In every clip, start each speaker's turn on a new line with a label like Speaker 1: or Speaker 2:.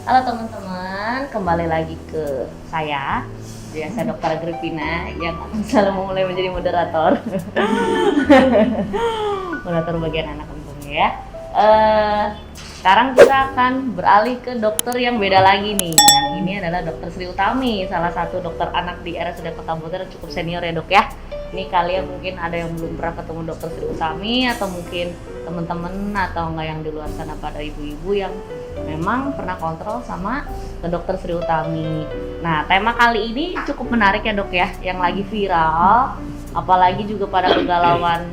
Speaker 1: Halo teman-teman, kembali lagi ke saya, biasa Dokter Agripina yang selalu mulai menjadi moderator. Moderator bagian anak untungnya ya. Sekarang kita akan beralih ke dokter yang beda lagi nih. Yang ini adalah Dokter Sri Utami, salah satu dokter anak di RSUD Kota Bogor, cukup senior ya dok ya. Ini kalian mungkin ada yang belum pernah ketemu Dokter Sri Utami, atau mungkin teman-teman atau enggak yang di luar sana pada ibu-ibu yang memang pernah kontrol sama ke Dokter Sri Utami. Nah, tema kali ini cukup menarik ya dok ya, yang lagi viral, apalagi juga pada kegalauan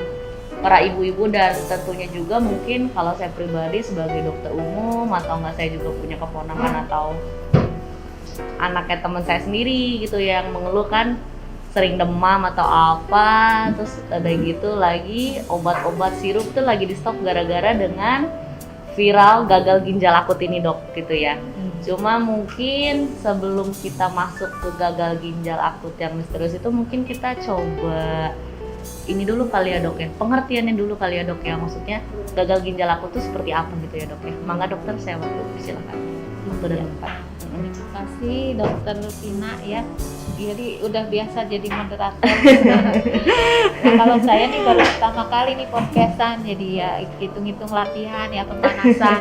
Speaker 1: para ibu-ibu, dan tentunya juga mungkin kalau saya pribadi sebagai dokter umum atau enggak saya juga punya keponakan atau anaknya teman saya sendiri gitu yang mengeluhkan sering demam atau apa, terus ada gitu lagi obat-obat sirup tuh lagi di stop gara-gara dengan viral gagal ginjal akut ini dok gitu ya. Cuma mungkin sebelum kita masuk ke gagal ginjal akut yang misterius itu, mungkin kita coba ini dulu kali ya dok ya, pengertiannya dulu kali ya dok ya, maksudnya gagal ginjal akut itu seperti apa gitu ya dok ya. Mangga dokter, saya waktu silakan. Waktu dan tempat.
Speaker 2: Terima kasih dokter Pina ya. Jadi udah biasa jadi moderator. Nah, kalau saya nih baru pertama kali nih podcastan, jadi ya hitung-hitung latihan ya, pemanasan.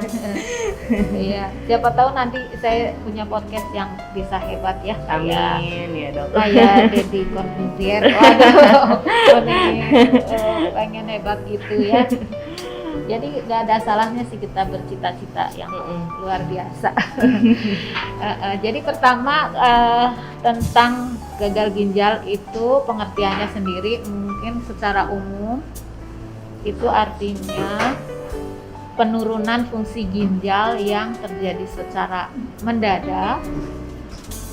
Speaker 2: Iya, siapa tahu nanti saya punya podcast yang bisa hebat ya.
Speaker 1: Amin ya dok.
Speaker 2: Kayak Deddy Corbuzier. Waduh, pengen hebat gitu ya. Jadi nggak ada salahnya sih kita bercita-cita yang luar biasa. Jadi pertama tentang gagal ginjal itu pengertiannya sendiri mungkin secara umum itu artinya penurunan fungsi ginjal yang terjadi secara mendadak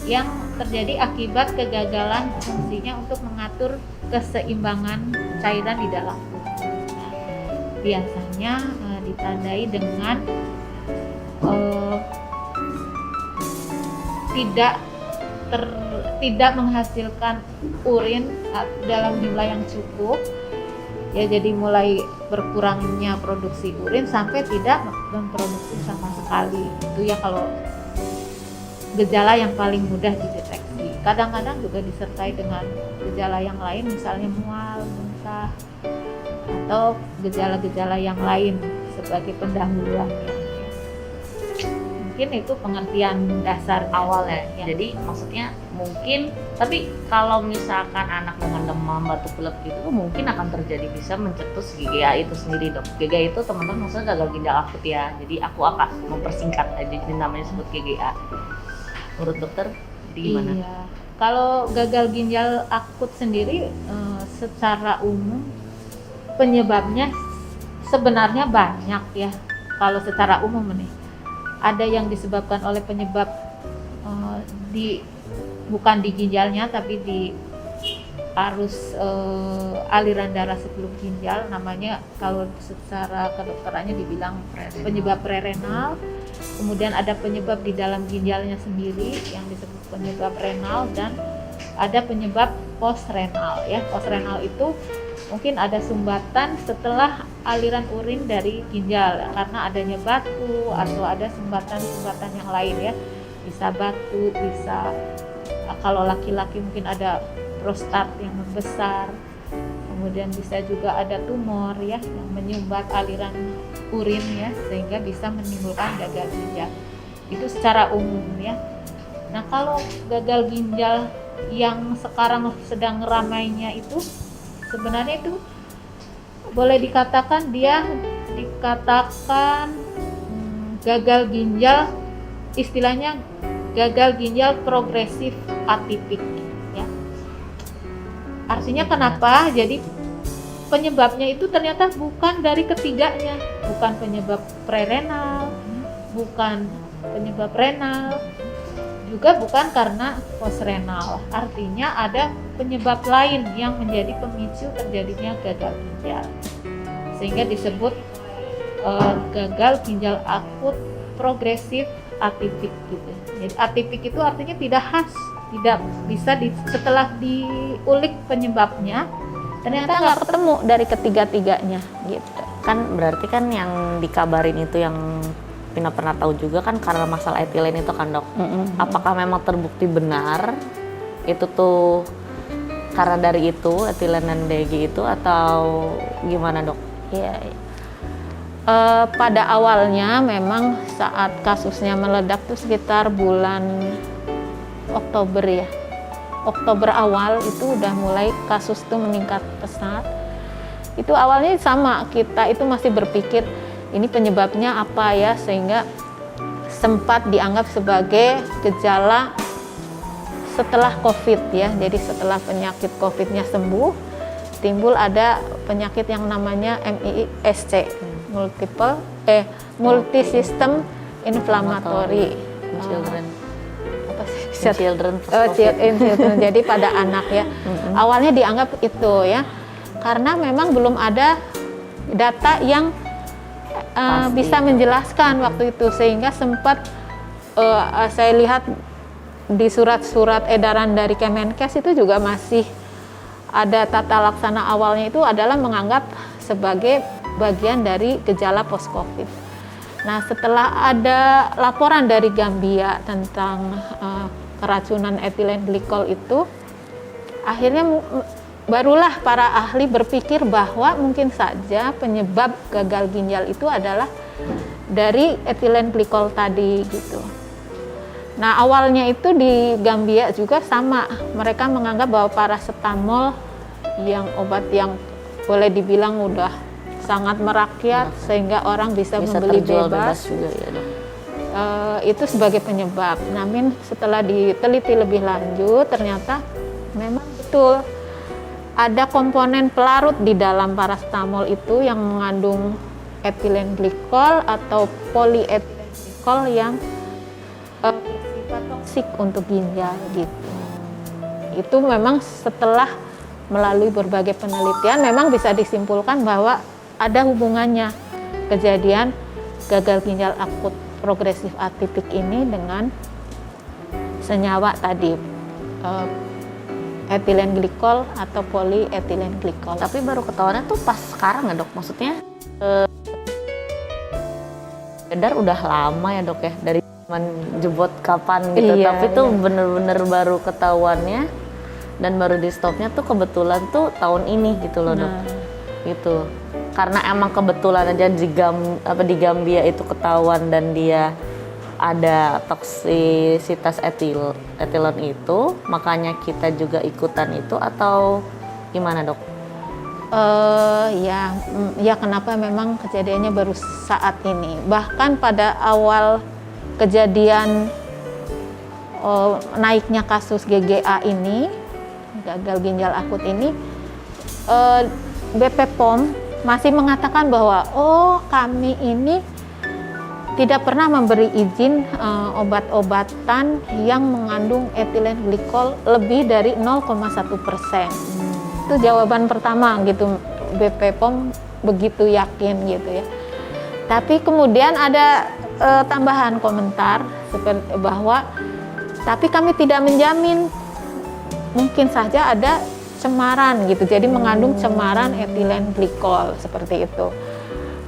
Speaker 2: yang terjadi akibat kegagalan fungsinya untuk mengatur keseimbangan cairan di dalam tubuh. Biasanya ditandai dengan tidak menghasilkan urin dalam jumlah yang cukup ya, jadi mulai berkurangnya produksi urin sampai tidak memproduksi sama sekali. Itu ya kalau gejala yang paling mudah dideteksi. Kadang-kadang juga disertai dengan gejala yang lain, misalnya mual, muntah, atau gejala-gejala yang lain sebagai pendahuluannya. Mungkin itu pengertian dasar
Speaker 1: Awal ya. Jadi maksudnya mungkin, tapi kalau misalkan anak dengan demam, batuk pilek gitu mungkin akan terjadi bisa mencetus GGA itu sendiri dok. GGA itu teman-teman maksudnya gagal ginjal akut ya. Jadi aku akan mempersingkat aja, jadi namanya sebut GGA. Menurut dokter jadi gimana?
Speaker 2: Iya. Kalau gagal ginjal akut sendiri secara umum penyebabnya sebenarnya banyak ya. Kalau secara umum nih, ada yang disebabkan oleh penyebab bukan di ginjalnya tapi di arus aliran darah sebelum ginjal, namanya kalau secara kedokterannya dibilang penyebab prerenal. Kemudian ada penyebab di dalam ginjalnya sendiri yang disebut penyebab renal, dan ada penyebab postrenal ya. Postrenal itu mungkin ada sumbatan setelah aliran urin dari ginjal karena adanya batu atau ada sumbatan-sumbatan yang lain ya. Bisa batu, bisa kalau laki-laki mungkin ada prostat yang membesar, kemudian bisa juga ada tumor ya yang menyumbat aliran urin ya, sehingga bisa menimbulkan gagal ginjal. Itu secara umum ya. Nah, kalau gagal ginjal yang sekarang sedang ramainya itu sebenarnya itu boleh dikatakan gagal ginjal, istilahnya gagal ginjal progresif atipik ya. Artinya kenapa? Jadi penyebabnya itu ternyata bukan dari ketiganya, bukan penyebab prerenal, bukan penyebab renal, juga bukan karena postrenal. Artinya ada penyebab lain yang menjadi pemicu terjadinya gagal ginjal, sehingga disebut gagal ginjal akut progresif atipik gitu. Jadi atipik itu artinya tidak khas, tidak bisa setelah diulik penyebabnya ternyata nggak ketemu dari ketiga-tiganya gitu.
Speaker 1: Kan berarti kan yang dikabarin itu yang Pina pernah tahu juga kan karena masalah etilen itu kan dok. Apakah memang terbukti benar itu tuh karena dari itu etilen dan DG itu atau gimana dok?
Speaker 2: Iya. Pada awalnya memang saat kasusnya meledak tuh sekitar bulan Oktober ya. Oktober awal itu udah mulai kasus tuh meningkat pesat. Itu awalnya sama, kita itu masih berpikir ini penyebabnya apa ya, sehingga sempat dianggap sebagai gejala setelah COVID ya. Jadi setelah penyakit COVID-nya sembuh, timbul ada penyakit yang namanya MISC, multisystem inflammatory.
Speaker 1: Children.
Speaker 2: Apa sih?
Speaker 1: Children first COVID.
Speaker 2: Jadi pada anak ya. Awalnya dianggap itu ya, karena memang belum ada data yang bisa menjelaskan waktu itu, sehingga sempat saya lihat di surat-surat edaran dari Kemenkes itu juga masih ada tata laksana awalnya itu adalah menganggap sebagai bagian dari gejala post-COVID. Nah, setelah ada laporan dari Gambia tentang keracunan etilen glikol itu, akhirnya barulah para ahli berpikir bahwa mungkin saja penyebab gagal ginjal itu adalah dari etilen glikol tadi gitu. Nah, awalnya itu di Gambia juga sama, mereka menganggap bahwa paracetamol yang obat yang boleh dibilang udah sangat merakyat sehingga orang bisa membeli bebas
Speaker 1: juga ya dok.
Speaker 2: Itu sebagai penyebab. Namun setelah diteliti lebih lanjut ternyata memang betul ada komponen pelarut di dalam paracetamol itu yang mengandung etilen glikol atau polyethylene glikol yang bersifat toksik untuk ginjal gitu. Itu memang setelah melalui berbagai penelitian memang bisa disimpulkan bahwa ada hubungannya kejadian gagal ginjal akut progresif atipik ini dengan senyawa tadi etilen glikol atau polyethylene glikol.
Speaker 1: Tapi baru ketahuannya tuh pas sekarang ya dok, maksudnya edar udah lama ya dok ya, dari zaman jebot kapan gitu.
Speaker 2: Iya,
Speaker 1: tapi tuh bener-bener baru ketahuannya dan baru di stopnya tuh kebetulan tuh tahun ini gitu loh dok. Gitu. Karena emang kebetulan aja di Gambia itu ketahuan dan dia ada toksisitas etilen itu, makanya kita juga ikutan itu atau gimana dok?
Speaker 2: Ya kenapa memang kejadiannya baru saat ini. Bahkan pada awal kejadian naiknya kasus GGA ini, gagal ginjal akut ini, BP POM masih mengatakan bahwa kami ini tidak pernah memberi izin obat-obatan yang mengandung etilen glikol lebih dari 0,1%. Itu jawaban pertama gitu, BP POM begitu yakin gitu ya. Tapi kemudian ada tambahan komentar seperti bahwa tapi kami tidak menjamin, mungkin saja ada cemaran gitu, jadi mengandung cemaran etilen glikol seperti itu.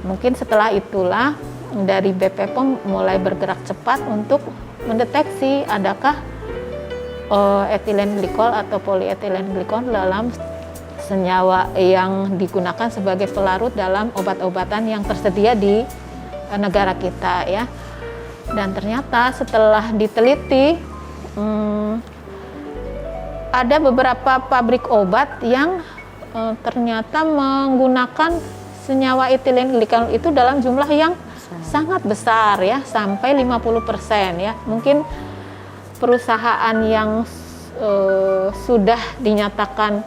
Speaker 2: Mungkin setelah itulah dari BP POM mulai bergerak cepat untuk mendeteksi adakah etilen glikol atau polyethylene glikol dalam senyawa yang digunakan sebagai pelarut dalam obat-obatan yang tersedia di negara kita ya. Dan ternyata setelah diteliti ada beberapa pabrik obat yang ternyata menggunakan senyawa etilen glikol itu dalam jumlah yang sangat besar ya, sampai 50% ya. Mungkin perusahaan yang sudah dinyatakan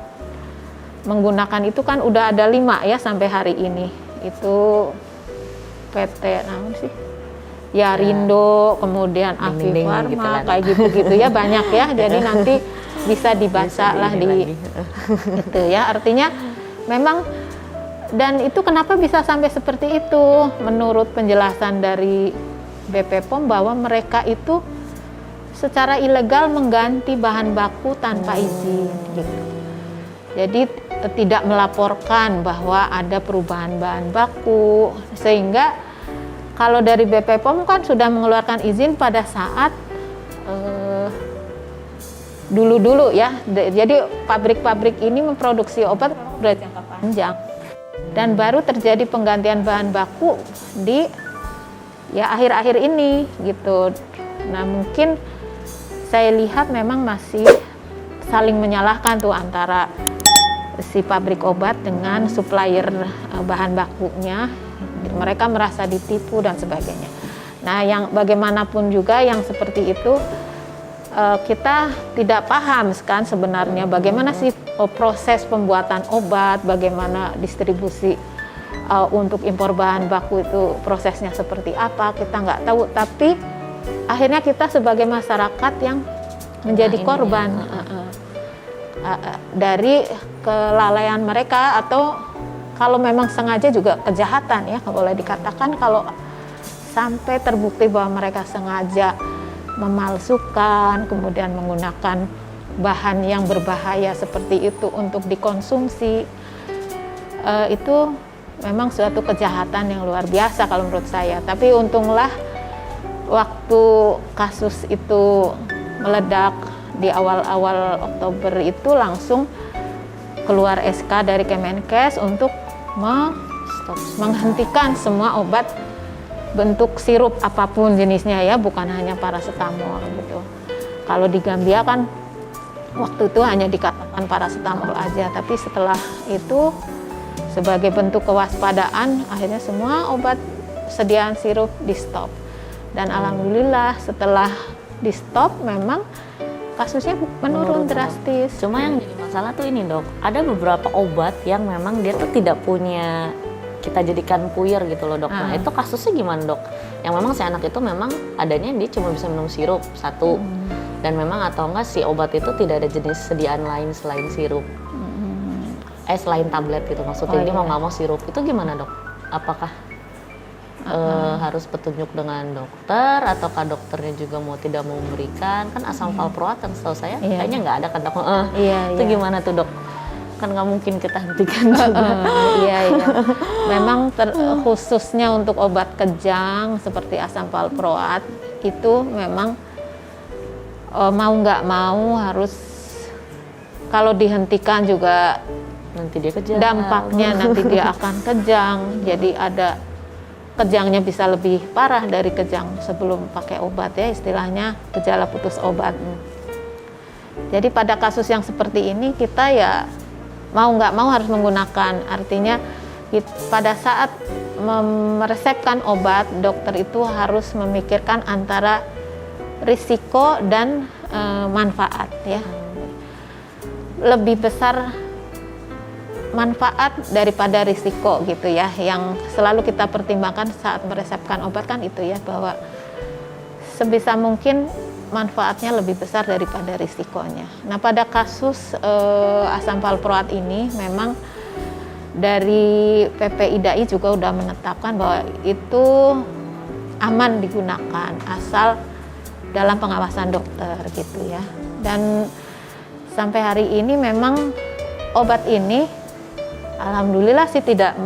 Speaker 2: menggunakan itu kan udah ada 5 ya sampai hari ini. Itu PT namun sih? Ya Rindo, kemudian Afi Farma, gitu kayak gitu-gitu ya, banyak ya. Jadi nanti bisa dibaca lah di itu ya. Artinya memang, dan itu kenapa bisa sampai seperti itu menurut penjelasan dari BP POM bahwa mereka itu secara ilegal mengganti bahan baku tanpa izin gitu. Jadi tidak melaporkan bahwa ada perubahan bahan baku, sehingga Kalau dari BP POM kan sudah mengeluarkan izin pada saat dulu-dulu ya. Jadi pabrik-pabrik ini memproduksi obat sudah jangka panjang. Dan baru terjadi penggantian bahan baku di ya akhir-akhir ini gitu. Nah, mungkin saya lihat memang masih saling menyalahkan tuh antara si pabrik obat dengan supplier bahan bakunya. Mereka merasa ditipu dan sebagainya. Nah, yang bagaimanapun juga yang seperti itu kita tidak paham kan sebenarnya bagaimana sih proses pembuatan obat, bagaimana distribusi untuk impor bahan baku itu prosesnya seperti apa, kita nggak tahu. Tapi akhirnya kita sebagai masyarakat yang menjadi korban dari kelalaian mereka, atau kalau memang sengaja juga kejahatan ya, boleh dikatakan kalau sampai terbukti bahwa mereka sengaja memalsukan, kemudian menggunakan bahan yang berbahaya seperti itu untuk dikonsumsi, itu memang suatu kejahatan yang luar biasa kalau menurut saya. Tapi untunglah waktu kasus itu meledak di awal-awal Oktober itu langsung keluar SK dari Kemenkes untuk menghentikan semua obat bentuk sirup apapun jenisnya ya, bukan hanya paracetamol gitu. Kalau di Gambia kan waktu itu hanya dikatakan paracetamol aja, tapi setelah itu sebagai bentuk kewaspadaan akhirnya semua obat sediaan sirup di stop. Dan alhamdulillah setelah di stop memang kasusnya menurun drastis.
Speaker 1: Cuma yang jadi masalah tuh ini dok, ada beberapa obat yang memang dia tuh tidak punya kita jadikan puyer gitu loh dok. Nah itu kasusnya gimana dok? Yang memang si anak itu memang adanya dia cuma bisa minum sirup satu, dan memang atau enggak si obat itu tidak ada jenis sediaan lain selain sirup, selain tablet gitu maksudnya. Dia mau nggak mau sirup, itu gimana dok? Apakah harus petunjuk dengan dokter, ataukah dokternya juga mau tidak mau memberikan? Kan asam valproat yang setahu saya kayaknya nggak ada kan dok? Itu gimana tuh dok? Kan nggak mungkin kita hentikan juga.
Speaker 2: Iya. Memang khususnya untuk obat kejang seperti asam valproat itu memang mau nggak mau harus, kalau dihentikan juga
Speaker 1: nanti dia kejang.
Speaker 2: Dampaknya nanti dia akan kejang. Jadi ada kejangnya bisa lebih parah dari kejang sebelum pakai obat ya, istilahnya gejala putus obat. Jadi pada kasus yang seperti ini kita ya mau nggak mau harus menggunakan. Artinya pada saat meresepkan obat, dokter itu harus memikirkan antara risiko dan manfaat ya. Lebih besar manfaat daripada risiko gitu ya, yang selalu kita pertimbangkan saat meresepkan obat kan itu ya, bahwa sebisa mungkin manfaatnya lebih besar daripada risikonya. Nah pada kasus asam valproat ini memang dari PPIDAI juga udah menetapkan bahwa itu aman digunakan asal dalam pengawasan dokter gitu ya. Dan sampai hari ini memang obat ini alhamdulillah sih tidak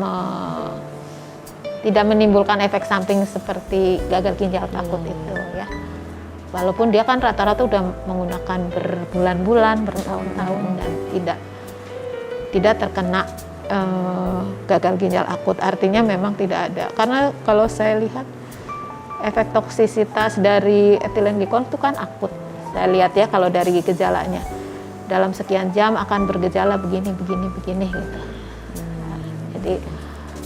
Speaker 2: menimbulkan efek samping seperti gagal ginjal akut itu ya. Walaupun dia kan rata-rata udah menggunakan berbulan-bulan, bertahun-tahun dan tidak terkena gagal ginjal akut. Artinya memang tidak ada. Karena kalau saya lihat efek toksisitas dari etilen glikol itu kan akut. Saya lihat ya kalau dari gejalanya. Dalam sekian jam akan bergejala begini gitu. Jadi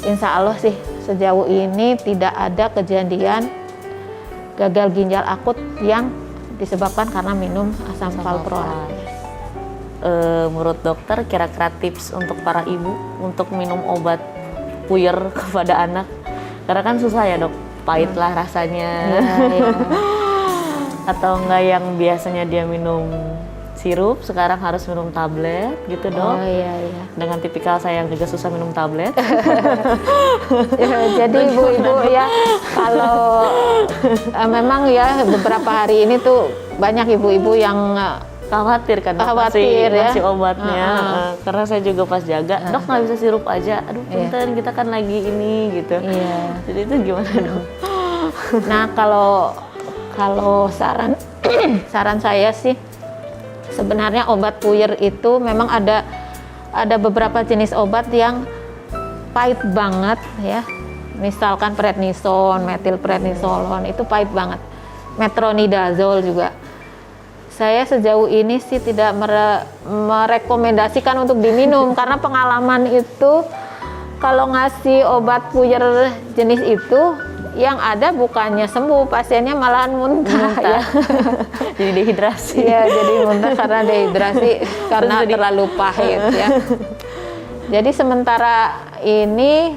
Speaker 2: insya Allah sih sejauh ini tidak ada kejadian gagal ginjal akut yang disebabkan karena minum asam valproat.
Speaker 1: Menurut dokter kira-kira tips untuk para ibu untuk minum obat puyer kepada anak, karena kan susah ya dok, pahit lah rasanya.
Speaker 2: Ya.
Speaker 1: Atau enggak yang biasanya dia minum sirup sekarang harus minum tablet gitu dok.
Speaker 2: Iya.
Speaker 1: Dengan tipikal saya yang juga susah minum tablet.
Speaker 2: Jadi ibu-ibu ya, kalau memang ya beberapa hari ini tuh banyak ibu-ibu yang
Speaker 1: khawatir kan dok, ngasih obatnya. Karena saya juga pas jaga, dok nggak bisa sirup aja. Aduh punten kita kan lagi ini gitu.
Speaker 2: Iya.
Speaker 1: Jadi itu gimana dok?
Speaker 2: Nah, kalau saran saran saya sih sebenarnya obat puyer itu memang ada beberapa jenis obat yang pahit banget ya. Misalkan prednison, metilprednisolon itu pahit banget. Metronidazol juga. Saya sejauh ini sih tidak merekomendasikan untuk diminum karena pengalaman itu kalau ngasih obat puyer jenis itu yang ada bukannya sembuh, pasiennya malahan muntah. Ya.
Speaker 1: Jadi dehidrasi.
Speaker 2: Iya, jadi muntah karena dehidrasi karena terlalu pahit ya. Jadi sementara ini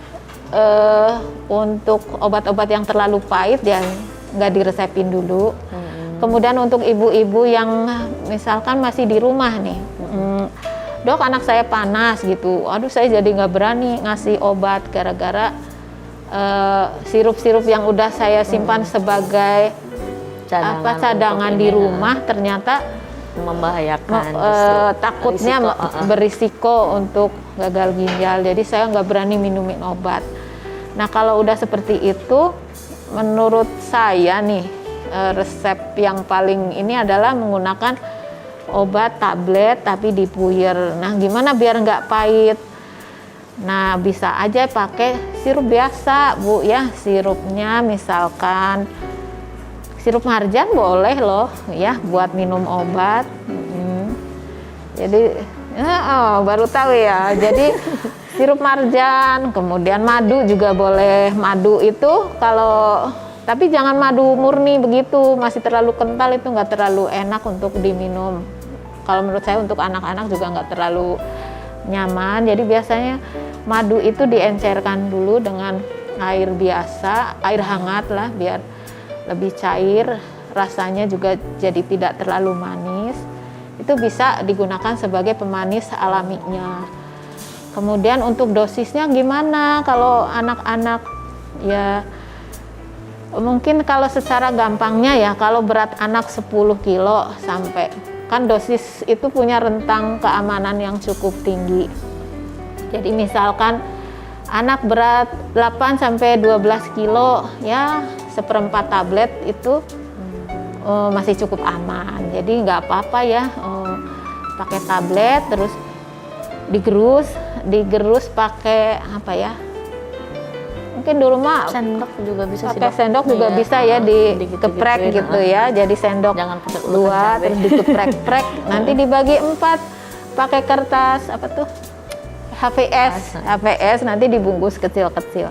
Speaker 2: untuk obat-obat yang terlalu pahit ya nggak diresepin dulu. Kemudian untuk ibu-ibu yang misalkan masih di rumah nih, dok anak saya panas gitu, aduh saya jadi nggak berani ngasih obat gara-gara sirup-sirup yang udah saya simpan sebagai cadangan di rumah ternyata
Speaker 1: membahayakan,
Speaker 2: takutnya berisiko untuk gagal ginjal, jadi saya nggak berani minumin obat. Nah kalau udah seperti itu, menurut saya nih resep yang paling ini adalah menggunakan obat tablet tapi dipuyer. Nah gimana biar nggak pahit? Nah bisa aja pakai sirup biasa Bu ya, sirupnya misalkan sirup marjan boleh loh ya buat minum obat. Jadi baru tahu ya. Jadi sirup marjan, kemudian madu juga boleh. Madu itu kalau tapi jangan madu murni begitu, masih terlalu kental itu nggak terlalu enak untuk diminum. Kalau menurut saya untuk anak-anak juga nggak terlalu nyaman. Jadi biasanya madu itu diencerkan dulu dengan air biasa, air hangat lah biar lebih cair, rasanya juga jadi tidak terlalu manis. Itu bisa digunakan sebagai pemanis alaminya. Kemudian untuk dosisnya gimana kalau anak-anak ya mungkin kalau secara gampangnya ya kalau berat anak 10 kilo sampai kan dosis itu punya rentang keamanan yang cukup tinggi. Jadi misalkan anak berat 8 sampai 12 kilo ya seperempat tablet itu masih cukup aman. Jadi nggak apa-apa ya pakai tablet terus digerus pakai apa ya? Mungkin di rumah
Speaker 1: sendok juga bisa sih.
Speaker 2: Pakai sendok juga bisa ya dikeprek gitu ya. Jadi sendok dua terus dikeprek-prek. Nanti dibagi 4 pakai kertas apa tuh? HVS nanti dibungkus kecil-kecil.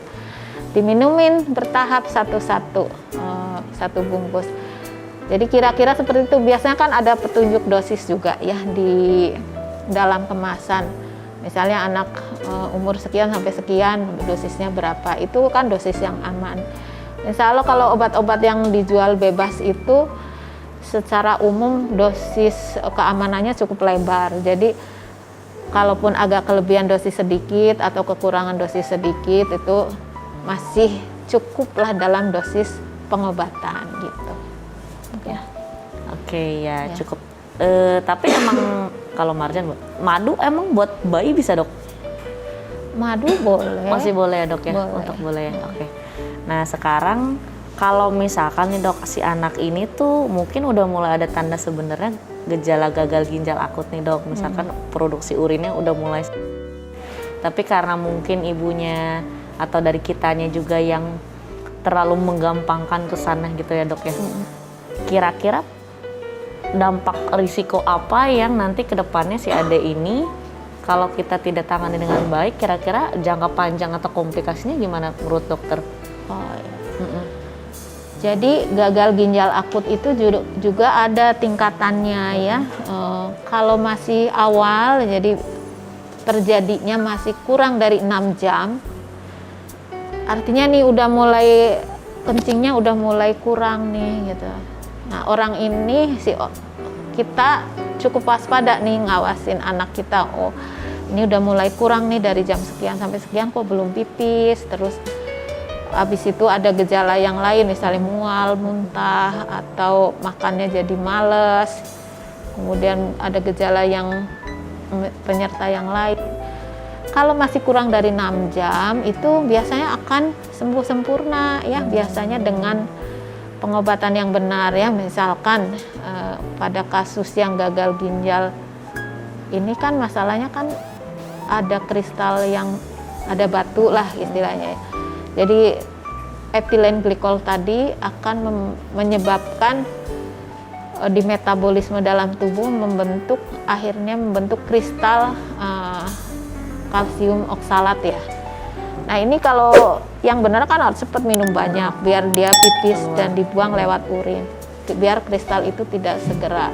Speaker 2: Diminumin bertahap satu-satu, satu bungkus. Jadi kira-kira seperti itu. Biasanya kan ada petunjuk dosis juga ya di dalam kemasan. Misalnya anak umur sekian sampai sekian dosisnya berapa, itu kan dosis yang aman. Insya Allah kalau obat-obat yang dijual bebas itu secara umum dosis keamanannya cukup lebar. Jadi kalaupun agak kelebihan dosis sedikit atau kekurangan dosis sedikit itu masih cukuplah dalam dosis pengobatan gitu. Ya.
Speaker 1: Oke ya. Cukup. Tapi emang kalau marjan, madu emang buat bayi bisa dok?
Speaker 2: Madu boleh.
Speaker 1: Masih boleh ya dok ya?
Speaker 2: Boleh.
Speaker 1: Untuk boleh ya, oke. Nah sekarang kalau misalkan nih dok si anak ini tuh mungkin udah mulai ada tanda sebenarnya gejala gagal ginjal akut nih dok. Misalkan produksi urinnya udah mulai. Tapi karena mungkin ibunya atau dari kitanya juga yang terlalu menggampangkan ke sana gitu ya dok ya. Kira-kira dampak risiko apa yang nanti ke depannya si Ade ini kalau kita tidak tangani dengan baik, kira-kira jangka panjang atau komplikasinya gimana menurut dokter?
Speaker 2: Jadi gagal ginjal akut itu juga ada tingkatannya ya. Kalau masih awal, jadi terjadinya masih kurang dari 6 jam, artinya nih udah mulai kencingnya udah mulai kurang nih gitu. Nah orang ini kita cukup waspada nih ngawasin anak kita. Oh ini udah mulai kurang nih dari jam sekian sampai sekian kok belum pipis. Terus habis itu ada gejala yang lain misalnya mual, muntah atau makannya jadi males. Kemudian ada gejala yang penyerta yang lain. Kalau masih kurang dari 6 jam itu biasanya akan sembuh sempurna ya, biasanya dengan pengobatan yang benar ya. Misalkan pada kasus yang gagal ginjal ini kan masalahnya kan ada kristal yang ada batu lah istilahnya. Jadi etilen glikol tadi akan menyebabkan di metabolisme dalam tubuh akhirnya membentuk kristal kalsium oksalat ya. Nah ini kalau yang benar kan harus cepat minum banyak biar dia pipis dan dibuang lewat urin, biar kristal itu tidak segera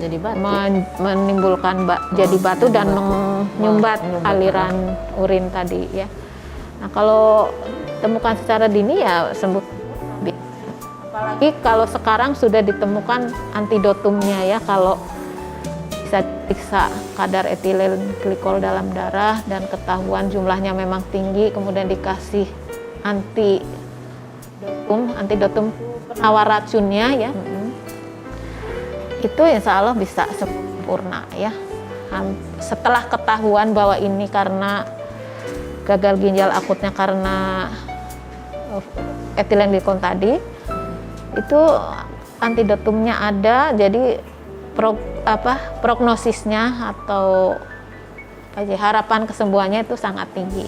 Speaker 1: jadi batu.
Speaker 2: Menimbulkan jadi batu dan menyumbat aliran urin tadi ya. Nah kalau temukan secara dini ya sembuh. Apalagi kalau sekarang sudah ditemukan antidotumnya ya, kalau bisa diperiksa kadar etilen glikol dalam darah dan ketahuan jumlahnya memang tinggi, kemudian dikasih antidotum penawar racunnya ya. Itu insya Allah bisa sempurna ya. Setelah ketahuan bahwa ini karena gagal ginjal akutnya karena etilen glikol tadi, itu antidotumnya ada, jadi prognosisnya atau harapan kesembuhannya itu sangat tinggi.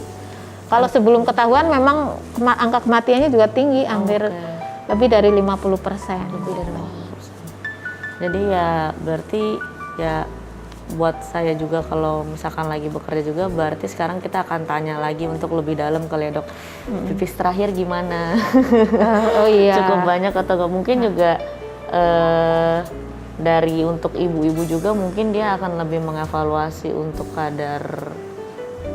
Speaker 2: Kalau sebelum ketahuan memang angka kematiannya juga tinggi, hampir lebih dari 50%.
Speaker 1: Lebih dari 50%. Jadi ya berarti ya buat saya juga kalau misalkan lagi bekerja juga, berarti sekarang kita akan tanya lagi untuk lebih dalam kali ya dok. Pipis terakhir gimana?
Speaker 2: Oh iya.
Speaker 1: Cukup banyak atau nggak? Mungkin juga dari untuk ibu-ibu juga mungkin dia akan lebih mengevaluasi untuk kadar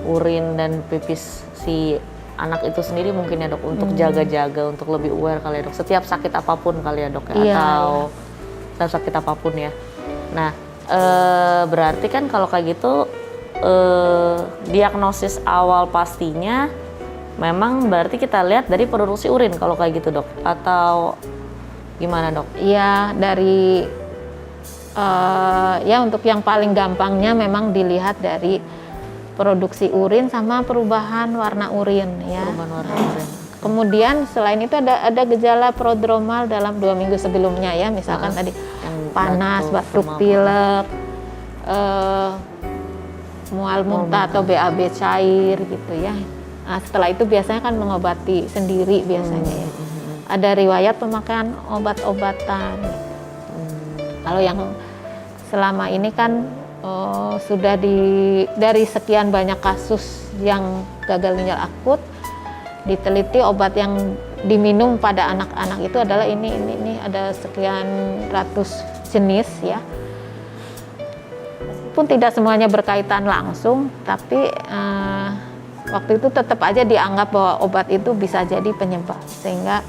Speaker 1: urin dan pipis si anak itu sendiri mungkin ya dok, untuk jaga-jaga, untuk lebih aware kali ya dok, setiap sakit apapun kali ya dok ya, atau setiap sakit apapun ya. Nah berarti kan kalau kayak gitu diagnosis awal pastinya memang berarti kita lihat dari produksi urin kalau kayak gitu dok, atau gimana dok?
Speaker 2: Iya, dari ya untuk yang paling gampangnya memang dilihat dari produksi urin sama perubahan warna urin ya.
Speaker 1: Perubahan warna urin.
Speaker 2: Kemudian selain itu ada gejala prodromal dalam 2 minggu sebelumnya ya, misalkan tadi yang panas, batuk pilek, mual muntah atau BAB cair gitu ya. Nah, setelah itu biasanya kan mengobati sendiri biasanya ya. Ada riwayat pemakaian obat-obatan. Kalau yang selama ini kan sudah dari sekian banyak kasus yang gagal ginjal akut, diteliti obat yang diminum pada anak-anak itu adalah ini ada sekian ratus jenis ya. Pun tidak semuanya berkaitan langsung, tapi waktu itu tetap aja dianggap bahwa obat itu bisa jadi penyebab, sehingga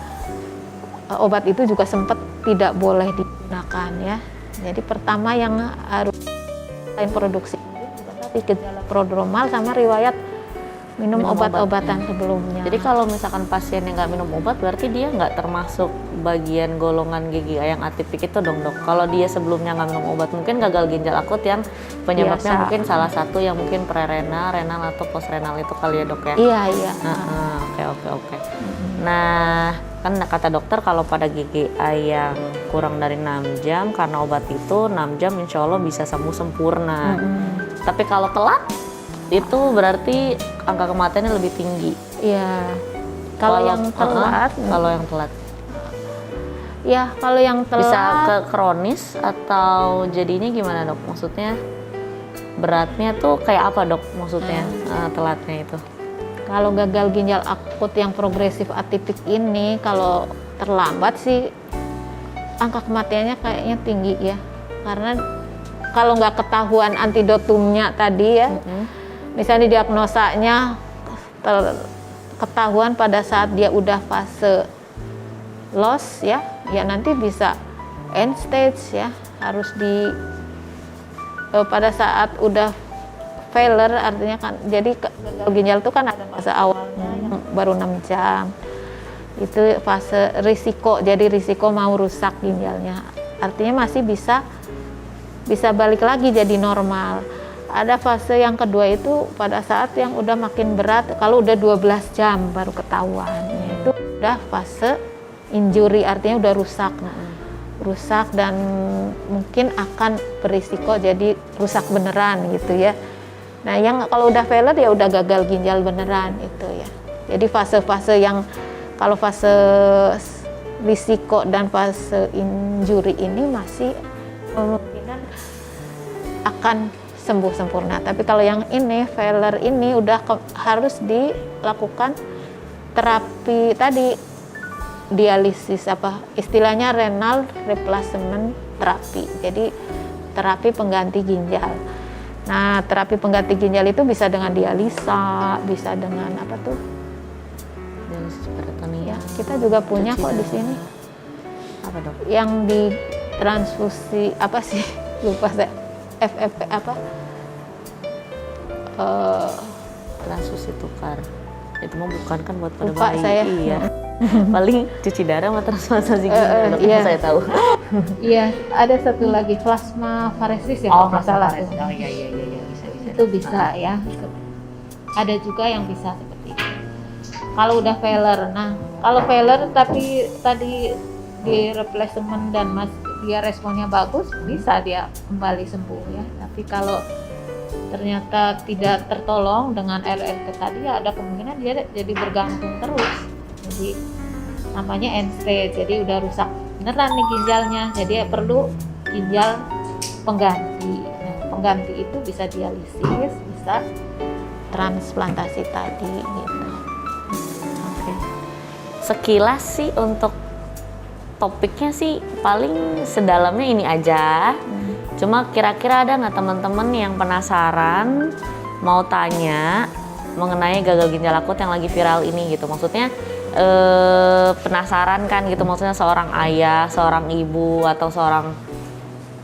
Speaker 2: obat itu juga sempat tidak boleh digunakan ya. Jadi pertama yang harus selain produksi gejala prodromal sama riwayat minum obat-obatan sebelumnya.
Speaker 1: Jadi kalau misalkan pasien yang nggak minum obat, berarti dia nggak termasuk bagian golongan GGA yang atipik itu dong dok. Kalau dia sebelumnya nggak minum obat, mungkin gagal ginjal akut yang penyebabnya mungkin salah satu yang mungkin prerenal, renal atau postrenal itu kali ya dok ya.
Speaker 2: Iya.
Speaker 1: Oke. Nah kan kata dokter kalau pada GGA yang kurang dari 6 jam karena obat itu 6 jam insya Allah bisa sembuh sempurna. Tapi kalau telat itu berarti angka kematiannya lebih tinggi.
Speaker 2: Iya. Kalau yang telat, ya kalau yang telat
Speaker 1: bisa ke kronis atau jadinya gimana dok? Maksudnya beratnya tuh kayak apa dok? Maksudnya telatnya itu?
Speaker 2: Kalau gagal ginjal akut yang progresif atipik ini, kalau terlambat sih angka kematiannya kayaknya tinggi ya. Karena kalau nggak ketahuan antidotumnya tadi ya, misalnya diagnosanya ketahuan pada saat dia udah fase loss ya nanti bisa end stage ya, harus pada saat udah failure, artinya kan jadi gagal ginjal itu kan ada fase awalnya yang baru 6 jam, itu fase risiko, jadi risiko mau rusak ginjalnya, artinya masih bisa balik lagi jadi normal. Ada fase yang kedua itu pada saat yang udah makin berat, kalau udah 12 jam baru ketahuan. Itu udah fase injury, artinya udah rusak. Rusak dan mungkin akan berisiko jadi rusak beneran gitu ya. Nah, yang kalau udah failure ya udah gagal ginjal beneran itu ya. Jadi fase-fase yang kalau fase risiko dan fase injury ini masih kemungkinan akan sembuh sempurna. Tapi kalau yang ini failure ini udah harus dilakukan terapi tadi, dialisis, apa istilahnya renal replacement terapi. Jadi terapi pengganti ginjal. Nah, terapi pengganti ginjal itu bisa dengan dialisa, bisa dengan apa tuh?
Speaker 1: Dialisis peritoneal.
Speaker 2: Ya, kita juga punya kok di sini.
Speaker 1: Apa dok?
Speaker 2: Yang di transfusi apa sih? Lupa saya. FFP apa?
Speaker 1: Transfusi tukar. Itu mah bukan kan buat pada
Speaker 2: Lupa
Speaker 1: bayi.
Speaker 2: saya.
Speaker 1: Iya. Paling cuci darah sama transplantasi ginjal dok,
Speaker 2: iya.
Speaker 1: saya tahu.
Speaker 2: Iya, ada satu lagi plasma faresis ya kalau nggak salah.
Speaker 1: Oh iya bisa.
Speaker 2: Itu bisa ya. Ada juga yang bisa seperti itu. Kalau udah failure, nah kalau failure tapi tadi di replacement dan dia responnya bagus, bisa dia kembali sembuh ya. Tapi kalau ternyata tidak tertolong dengan RRT tadi, ya ada kemungkinan dia jadi bergantung terus. Jadi namanya end stage, jadi udah rusak beneran nih ginjalnya, jadi ya perlu ginjal pengganti. Nah, pengganti itu bisa dialisis, bisa transplantasi tadi gitu.
Speaker 1: Oke. Sekilas sih untuk topiknya sih paling sedalamnya ini aja. Cuma kira-kira ada nggak teman-teman yang penasaran mau tanya mengenai gagal ginjal akut yang lagi viral ini gitu? Maksudnya penasaran kan gitu, maksudnya seorang ayah, seorang ibu atau seorang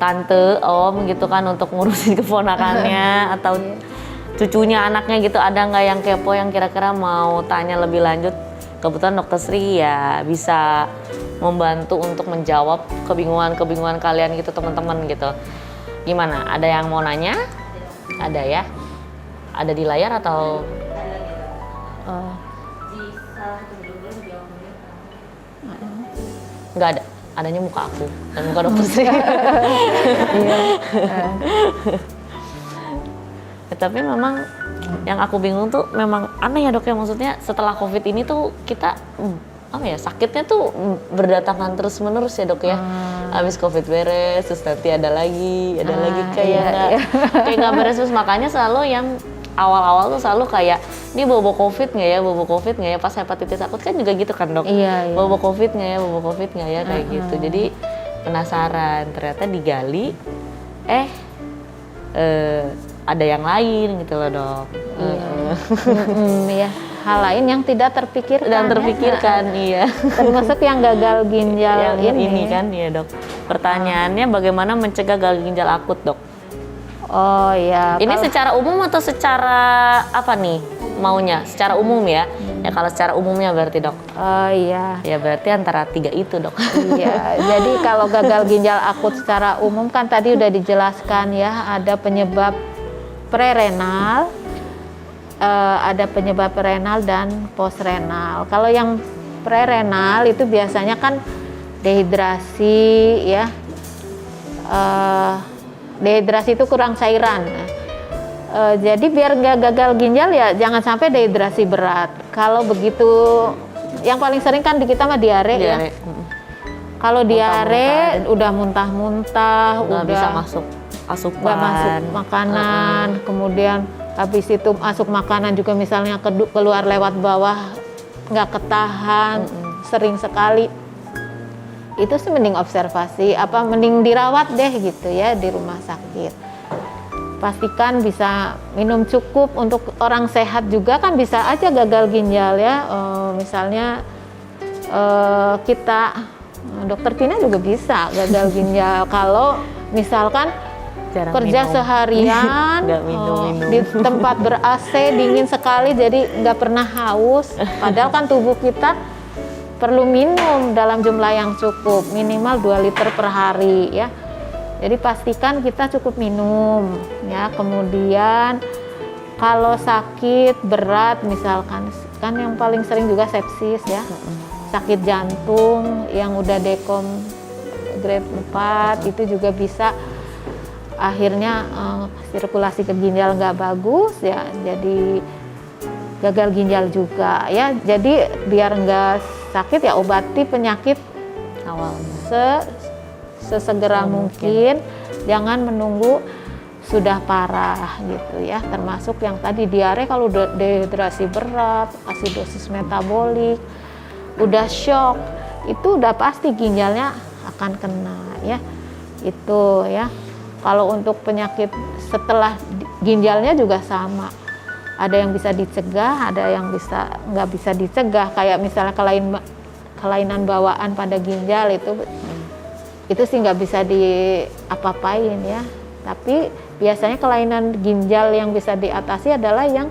Speaker 1: tante, om gitu kan untuk ngurusin keponakannya atau cucunya, anaknya gitu, ada nggak yang kepo yang kira-kira mau tanya lebih lanjut? Kebetulan Dokter Sri ya bisa membantu untuk menjawab kebingungan kalian gitu teman-teman gitu. Gimana? Ada yang mau nanya? Ada ya? Ada di layar atau? Nggak ada. Adanya muka aku dan muka Dokter Sri. Tapi memang yang aku bingung tuh memang aneh ya dok ya, maksudnya setelah COVID ini tuh kita apa ya, sakitnya tuh berdatangan terus menerus ya dok ya. Abis COVID beres terus nanti ada lagi kayak nggak beres, terus makanya selalu yang awal-awal tuh selalu kayak ini bobo COVID nggak ya, pas hepatitis akut kan juga gitu kan dok.
Speaker 2: Iya.
Speaker 1: Bobo COVID nggak ya kayak gitu. Jadi penasaran, ternyata digali ada yang lain gitu loh dok.
Speaker 2: Iya. Hal lain yang tidak terpikirkan.
Speaker 1: Iya.
Speaker 2: Termasuk yang gagal ginjal
Speaker 1: yang ini kan ya dok. Pertanyaannya bagaimana mencegah gagal ginjal akut dok?
Speaker 2: Oh iya.
Speaker 1: Ini secara umum atau secara apa nih maunya? Secara umum ya? Ya kalau secara umumnya berarti dok?
Speaker 2: Oh iya.
Speaker 1: Ya berarti antara 3 itu dok.
Speaker 2: Iya. Jadi kalau gagal ginjal akut secara umum kan tadi udah dijelaskan ya, ada penyebab prerenal, ada penyebab renal dan postrenal. Kalau yang prerenal itu biasanya kan dehidrasi ya, dehidrasi itu kurang cairan. Jadi biar nggak gagal ginjal ya jangan sampai dehidrasi berat. Kalau begitu, yang paling sering kan di kita mah diare ya. Kalau diare udah muntah-muntah, udah
Speaker 1: bisa masuk asupan,
Speaker 2: nggak masuk makanan, kemudian habis itu masuk makanan juga misalnya keluar lewat bawah nggak ketahan, sering sekali. Itu sih mending observasi, mending dirawat deh gitu ya di rumah sakit. Pastikan bisa minum cukup. Untuk orang sehat juga kan bisa aja gagal ginjal ya. Misalnya kita, Dokter Tina juga bisa gagal ginjal kalau misalkan
Speaker 1: jarang
Speaker 2: kerja
Speaker 1: minum.
Speaker 2: Seharian di tempat ber-AC dingin sekali, jadi nggak pernah haus. Padahal kan tubuh kita perlu minum dalam jumlah yang cukup, minimal 2 liter per hari ya. Jadi pastikan kita cukup minum ya. Kemudian kalau sakit berat misalkan, kan yang paling sering juga sepsis ya. Sakit jantung yang udah dekom grade 4 itu juga bisa akhirnya sirkulasi ke ginjal nggak bagus ya, jadi gagal ginjal juga ya. Jadi biar nggak sakit ya obati penyakit awalnya sesegera mungkin, jangan menunggu sudah parah gitu ya. Termasuk yang tadi diare, kalau udah dehidrasi berat, asidosis metabolik, udah shock, itu udah pasti ginjalnya akan kena ya. Itu ya. Kalau untuk penyakit setelah ginjalnya juga sama. Ada yang bisa dicegah, ada yang nggak bisa dicegah. Kayak misalnya kelainan bawaan pada ginjal itu sih nggak bisa diapa-apain ya. Tapi biasanya kelainan ginjal yang bisa diatasi adalah yang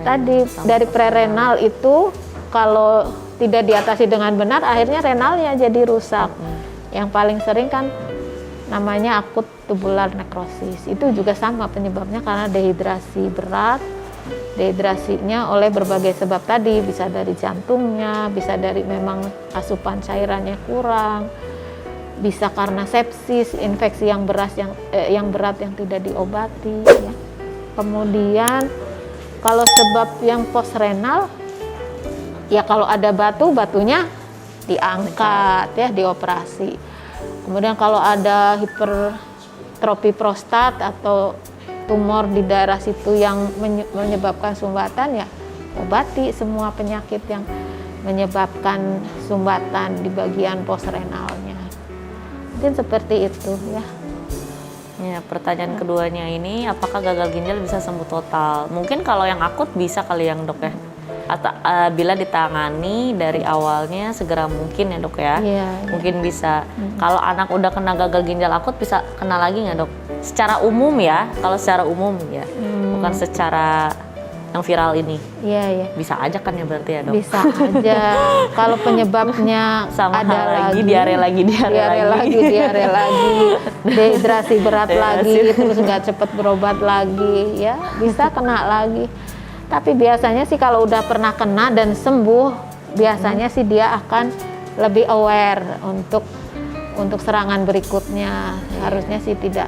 Speaker 2: tadi dari prerenal itu, kalau tidak diatasi dengan benar akhirnya renalnya jadi rusak. Yang paling sering kan namanya akut tubular nekrosis. Itu juga sama penyebabnya karena dehidrasi berat. Dehidrasinya oleh berbagai sebab tadi, bisa dari jantungnya, bisa dari memang asupan cairannya kurang, bisa karena sepsis, infeksi yang berat yang tidak diobati ya. Kemudian kalau sebab yang postrenal ya, kalau ada batunya diangkat ya, dioperasi. Kemudian kalau ada hipertrofi prostat atau tumor di daerah situ yang menyebabkan sumbatan ya, obati semua penyakit yang menyebabkan sumbatan di bagian postrenalnya. Mungkin seperti itu ya.
Speaker 1: Ya, pertanyaan keduanya ini, apakah gagal ginjal bisa sembuh total? Mungkin kalau yang akut bisa kali yang dok ya. Atau bila ditangani dari awalnya segera mungkin ya dok ya. Mungkin bisa. Kalau anak udah kena gagal ginjal akut bisa kena lagi nggak dok? Secara umum ya, kalau secara umum ya, bukan secara yang viral ini.
Speaker 2: Iya.
Speaker 1: Bisa aja kan ya berarti ya dok?
Speaker 2: Bisa aja. Kalau penyebabnya
Speaker 1: sama
Speaker 2: ada lagi,
Speaker 1: diare lagi,
Speaker 2: dehidrasi berat lagi, terus nggak cepet berobat lagi, ya bisa kena lagi. Tapi biasanya sih kalau udah pernah kena dan sembuh, biasanya sih dia akan lebih aware untuk serangan berikutnya. Harusnya sih tidak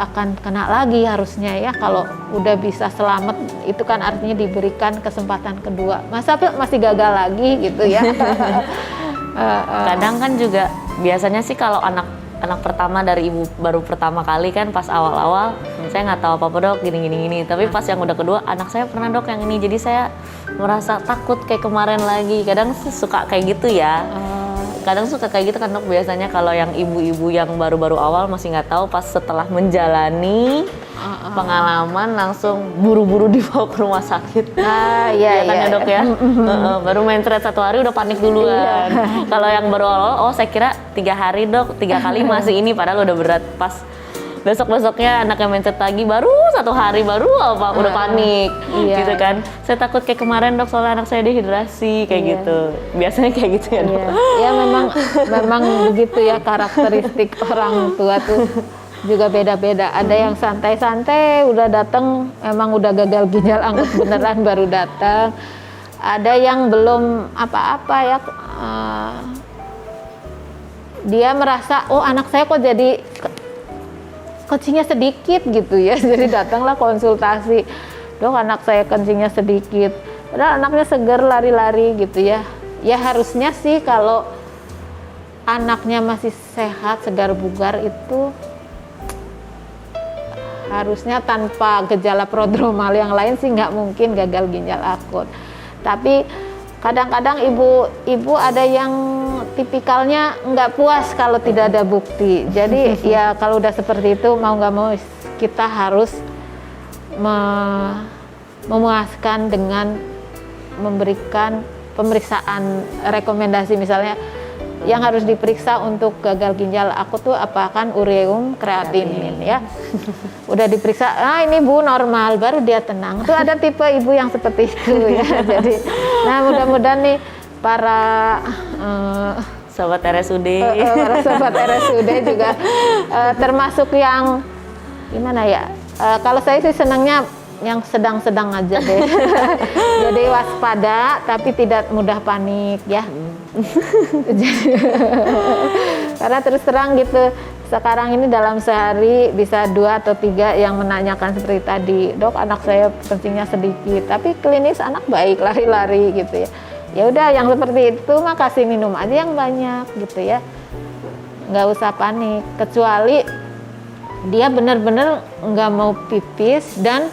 Speaker 2: akan kena lagi harusnya ya. Kalau udah bisa selamat itu kan artinya diberikan kesempatan kedua. Masa masih gagal lagi gitu ya.
Speaker 1: Kadang kan juga biasanya sih kalau anak pertama dari ibu baru pertama kali kan, pas awal-awal saya nggak tahu apa-apa dok, gini. Tapi pas yang udah kedua, anak saya pernah dok yang ini, jadi saya merasa takut kayak kemarin lagi. Kadang suka kayak gitu ya. Kadang suka kayak gitu kan dok, biasanya kalau yang ibu-ibu yang baru-baru awal masih nggak tahu, pas setelah menjalani pengalaman langsung buru-buru dibawa ke rumah sakit.
Speaker 2: Iya
Speaker 1: kan ya dok ya. Baru main thread 1 hari udah panik duluan. Kalau yang baru awal, saya kira 3 hari dok, 3 kali masih ini, padahal udah berat. Pas besok-besoknya anaknya mencet lagi, baru 1 hari baru udah panik gitu kan. Saya takut kayak kemarin dok, soalnya anak saya dehidrasi kayak gitu. Biasanya kayak gitu ya dok.
Speaker 2: Ya memang begitu ya, karakteristik orang tua tuh juga beda-beda. Ada yang santai-santai udah datang, emang udah gagal ginjal akut beneran baru datang. Ada yang belum apa-apa ya, dia merasa oh anak saya kok jadi kencingnya sedikit gitu ya, jadi datanglah konsultasi, dok anak saya kencingnya sedikit, padahal anaknya seger lari-lari gitu ya. Ya harusnya sih kalau anaknya masih sehat, segar bugar itu harusnya tanpa gejala prodromal yang lain sih nggak mungkin gagal ginjal akut. Tapi kadang-kadang ibu ada yang tipikalnya nggak puas kalau tidak ada bukti. Jadi ya kalau udah seperti itu, mau nggak mau kita harus memuaskan dengan memberikan pemeriksaan rekomendasi. Misalnya yang harus diperiksa untuk gagal ginjal akut tuh apa kan, ureum, kreatinin ya. Udah diperiksa, ini bu normal, baru dia tenang. Tuh ada tipe ibu yang seperti itu ya. Jadi nah mudah-mudahan nih para
Speaker 1: Sobat RSUD.
Speaker 2: Para sobat RSUD juga termasuk yang gimana ya? Kalau saya sih senangnya yang sedang-sedang aja deh. Jadi waspada tapi tidak mudah panik ya. Karena terus terang gitu, sekarang ini dalam sehari bisa 2 atau 3 yang menanyakan seperti tadi, dok anak saya kencingnya sedikit, tapi klinis anak baik lari-lari gitu ya. Ya udah yang seperti itu mah kasih minum aja yang banyak gitu ya, nggak usah panik, kecuali dia benar-benar nggak mau pipis dan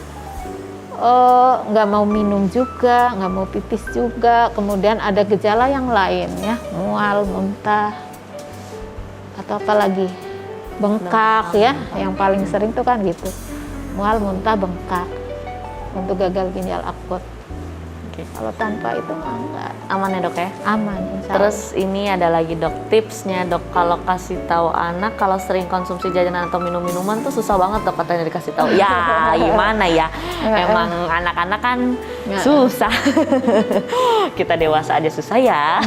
Speaker 2: nggak mau minum juga, nggak mau pipis juga, kemudian ada gejala yang lain ya, mual, muntah, atau apa lagi, bengkak ya, yang paling sering tuh kan gitu, mual, muntah, bengkak untuk gagal ginjal akut. Kalau tanpa itu mah enggak.
Speaker 1: Aman ya dok ya?
Speaker 2: Aman, insya Allah.
Speaker 1: Terus ini ada lagi dok, tipsnya dok, kalau kasih tahu anak kalau sering konsumsi jajanan atau minum-minuman tuh susah banget dok katanya dikasih tahu. Ya gimana ya, emang anak-anak kan susah. Kita dewasa aja susah ya,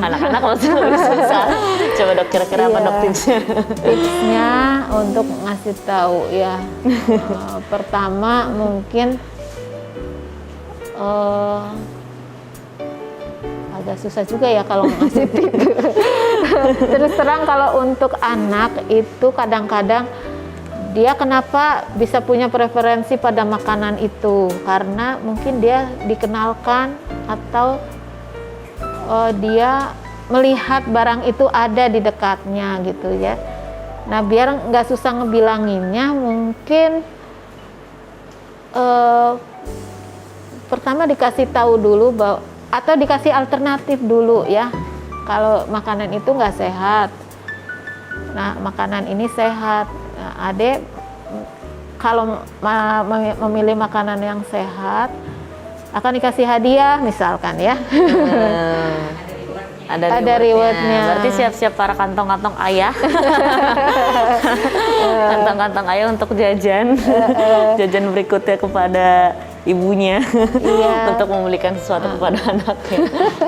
Speaker 1: anak-anak masih lebih susah. Coba dok, kira-kira apa dok tipsnya?
Speaker 2: Tipsnya untuk ngasih tahu ya, pertama mungkin agak susah juga ya kalau ngasih tips. Terus terang kalau untuk anak itu kadang-kadang dia kenapa bisa punya preferensi pada makanan itu, karena mungkin dia dikenalkan atau dia melihat barang itu ada di dekatnya gitu ya. Nah biar nggak susah ngebilanginnya, mungkin pertama dikasih tahu dulu bahwa, atau dikasih alternatif dulu ya, kalau makanan itu nggak sehat, nah makanan ini sehat. Nah, adek kalau memilih makanan yang sehat akan dikasih hadiah misalkan ya. Ada rewardnya.
Speaker 1: Berarti siap-siap para kantong-kantong ayah. Kantong-kantong ayah untuk jajan. Jajan berikutnya kepada ibunya. Iya. Untuk membelikan sesuatu kepada anaknya.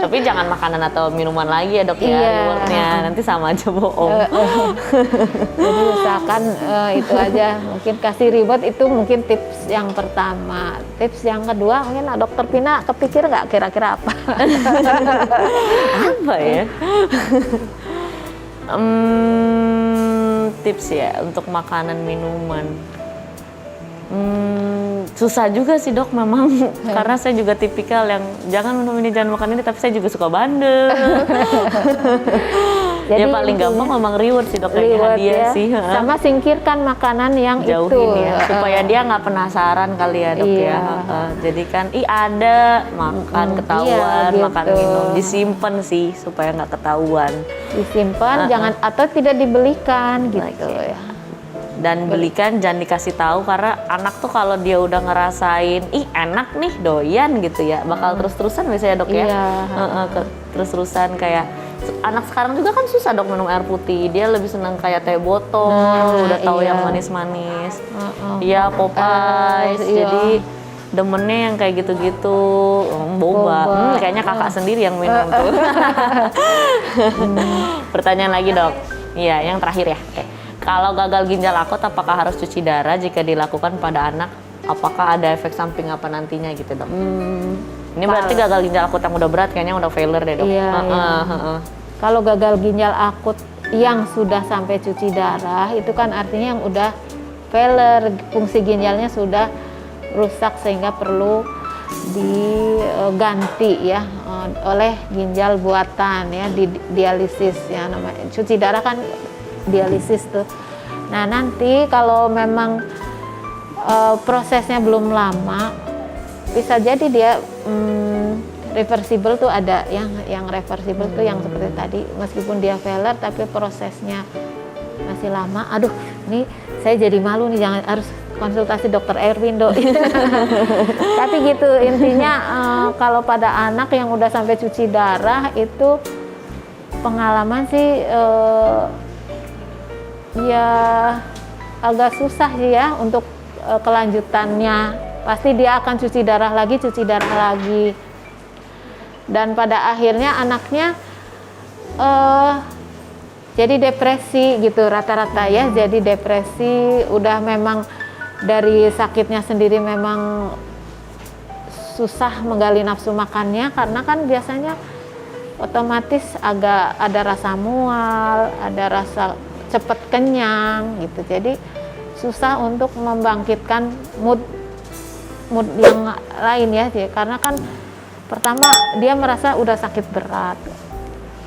Speaker 1: Tapi jangan makanan atau minuman lagi ya dok ya, rewardnya. Nanti sama aja bohong.
Speaker 2: Jadi usahakan itu aja. Mungkin kasih reward itu mungkin tips yang pertama. Tips yang kedua mungkin dokter Pina kepikir nggak kira-kira apa?
Speaker 1: Apa ya? Tips ya untuk makanan minuman. Susah juga sih dok memang, karena saya juga tipikal yang jangan minum ini, jangan makan ini, tapi saya juga suka bandel. Jadi ya paling gampang memang reward sih dok, kayak hadiah ya. Sih.
Speaker 2: Sama singkirkan makanan yang
Speaker 1: jauhin
Speaker 2: itu
Speaker 1: ya, supaya dia nggak penasaran kali ya dok ya. Jadi kan, ada makan ketahuan, gitu. Makan minum disimpan sih supaya nggak ketahuan.
Speaker 2: Disimpan, jangan atau tidak dibelikan gitu ya.
Speaker 1: Dan belikan, jangan dikasih tahu, karena anak tuh kalau dia udah ngerasain enak nih, doyan gitu ya, bakal terus-terusan biasanya dok ya. Terus-terusan kayak anak sekarang juga kan susah dok minum air putih, dia lebih senang kayak teh botol, udah tahu yang manis-manis. Iya, Popeyes. Jadi demennya yang kayak gitu-gitu, boba. Kayaknya kakak sendiri yang minum tuh. Pertanyaan lagi dok. Iya, yang terakhir ya. Oke. Kalau gagal ginjal akut, apakah harus cuci darah jika dilakukan pada anak? Apakah ada efek samping apa nantinya gitu dok? Ini berarti gagal ginjal akut yang udah berat, kayaknya udah failure deh dok.
Speaker 2: Kalau gagal ginjal akut yang sudah sampai cuci darah, itu kan artinya yang udah failure, fungsi ginjalnya sudah rusak sehingga perlu diganti ya oleh ginjal buatan ya, di dialisis ya namanya. Cuci darah kan dialisis tuh. Nah nanti kalau memang prosesnya belum lama, bisa jadi dia reversible tuh ada yang reversible tuh yang seperti tadi, meskipun dia failure tapi prosesnya masih lama. Aduh, ini saya jadi malu nih, jangan, harus konsultasi dokter Erwin dok. Tapi gitu intinya, kalau pada anak yang udah sampai cuci darah itu pengalaman sih ya agak susah sih ya untuk kelanjutannya. Pasti dia akan cuci darah lagi, dan pada akhirnya anaknya eh jadi depresi gitu rata-rata ya. Jadi depresi, udah memang dari sakitnya sendiri memang susah menggali nafsu makannya, karena kan biasanya otomatis agak ada rasa mual, ada rasa cepet kenyang gitu. Jadi susah untuk membangkitkan mood yang lain ya, karena kan pertama dia merasa udah sakit berat,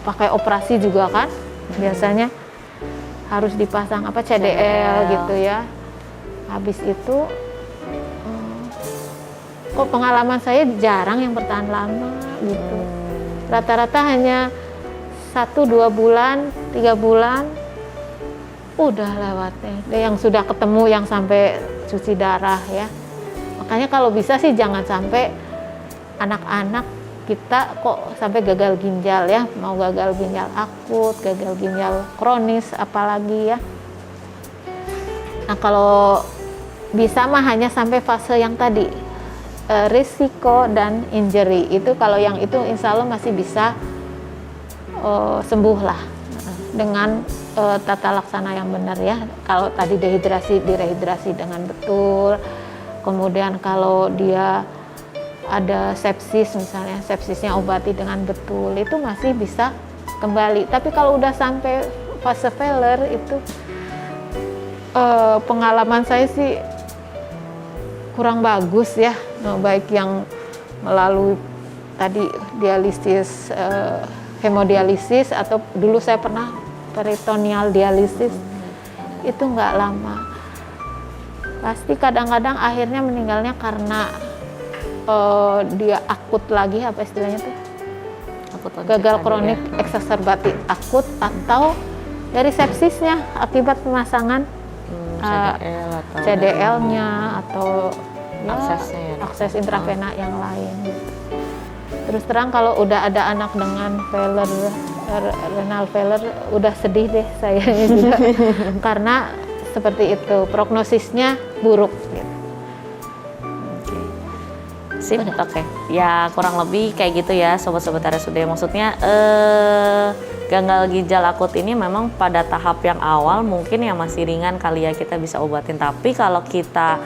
Speaker 2: pakai operasi juga kan, biasanya harus dipasang CDL gitu ya. Habis itu kok pengalaman saya jarang yang bertahan lama gitu. Rata-rata hanya 1-2 bulan, 3 bulan udah lewatnya. Yang sudah ketemu yang sampai cuci darah ya. Makanya kalau bisa sih jangan sampai anak-anak kita kok sampai gagal ginjal ya. Mau gagal ginjal akut, gagal ginjal kronis apalagi ya. Nah kalau bisa mah hanya sampai fase yang tadi, risiko dan injury. Itu kalau yang itu insya Allah masih bisa sembuh lah dengan tata laksana yang benar ya. Kalau tadi direhidrasi dengan betul. Kemudian kalau dia ada sepsis misalnya, sepsisnya obati dengan betul, itu masih bisa kembali. Tapi kalau udah sampai fase failure itu pengalaman saya sih kurang bagus ya. Baik yang melalui tadi dialisis, hemodialisis, atau dulu saya pernah peritoneal dialisis, itu nggak lama. Pasti kadang-kadang akhirnya meninggalnya karena dia akut lagi, apa istilahnya tuh, gagal kronik eksaserbasi akut, atau dari sepsisnya akibat pemasangan CDL-nya atau akses intravena yang lain gitu. Terus terang kalau udah ada anak dengan failure, renal failure, udah sedih deh saya juga karena seperti itu, prognosisnya buruk gitu.
Speaker 1: Sip, oke. Ya kurang lebih kayak gitu ya sobat-sobat RSUD. Maksudnya gagal ginjal akut ini memang pada tahap yang awal mungkin yang masih ringan kali ya kita bisa obatin. Tapi kalau kita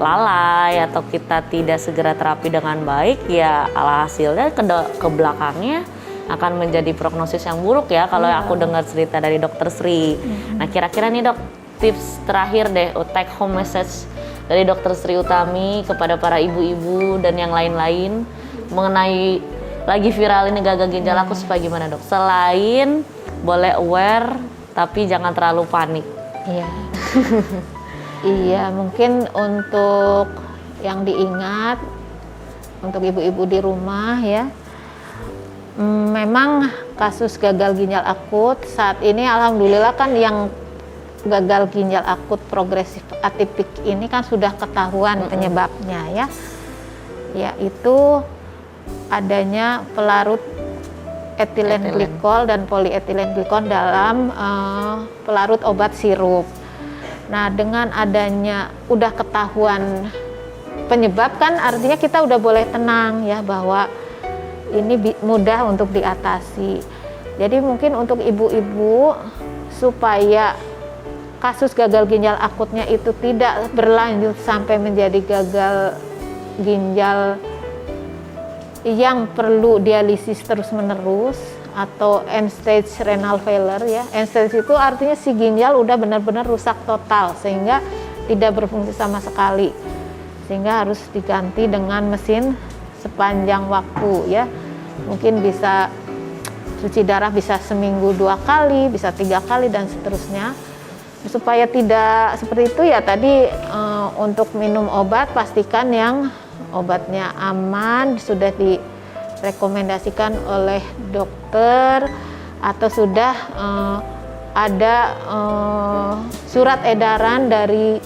Speaker 1: lalai atau kita tidak segera terapi dengan baik, ya alhasilnya ke belakangnya akan menjadi prognosis yang buruk ya. Kalau aku dengar cerita dari Dokter Sri. Nah kira-kira nih dok, tips terakhir deh, take home message dari Dokter Sri Utami kepada para ibu-ibu dan yang lain-lain mengenai lagi viral ini gagal ginjal akut supaya gimana dok? Selain boleh aware tapi jangan terlalu panik.
Speaker 2: Iya. Iya, mungkin untuk yang diingat untuk ibu-ibu di rumah ya. Memang kasus gagal ginjal akut saat ini alhamdulillah kan yang gagal ginjal akut progresif atipik ini kan sudah ketahuan penyebabnya ya. Yaitu adanya pelarut etilen glikol dan polietilen glikol dalam pelarut obat sirup. Nah, dengan adanya udah ketahuan penyebab kan artinya kita udah boleh tenang ya bahwa ini mudah untuk diatasi. Jadi mungkin untuk ibu-ibu supaya kasus gagal ginjal akutnya itu tidak berlanjut sampai menjadi gagal ginjal yang perlu dialisis terus-menerus atau end stage renal failure ya. End stage itu artinya si ginjal udah benar-benar rusak total sehingga tidak berfungsi sama sekali. Sehingga harus diganti dengan mesin sepanjang waktu ya. Mungkin bisa cuci darah bisa seminggu 2 kali, bisa 3 kali dan seterusnya. Supaya tidak seperti itu ya tadi untuk minum obat pastikan yang obatnya aman, sudah direkomendasikan oleh dokter atau sudah ada surat edaran dari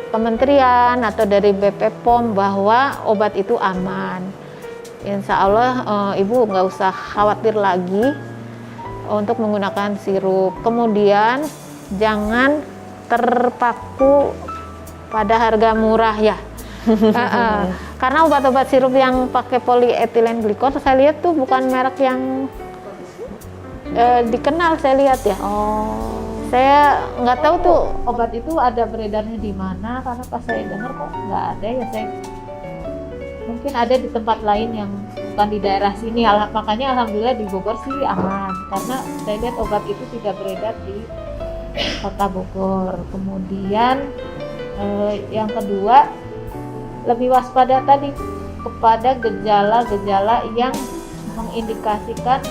Speaker 2: kementerian atau dari BP POM bahwa obat itu aman. Insya Allah ibu nggak usah khawatir lagi untuk menggunakan sirup. Kemudian jangan terpaku pada harga murah ya. Karena obat-obat sirup yang pakai polietilen glikol saya lihat tuh bukan merek yang dikenal, saya lihat ya.
Speaker 1: Oh.
Speaker 2: Saya nggak tahu tuh obat itu ada beredarnya di mana, karena pas saya dengar kok nggak ada ya, saya mungkin ada di tempat lain yang bukan di daerah sini. Makanya alhamdulillah di Bogor sih aman, karena saya lihat obat itu tidak beredar di kota Bogor. Kemudian yang kedua, lebih waspada tadi kepada gejala-gejala yang mengindikasikan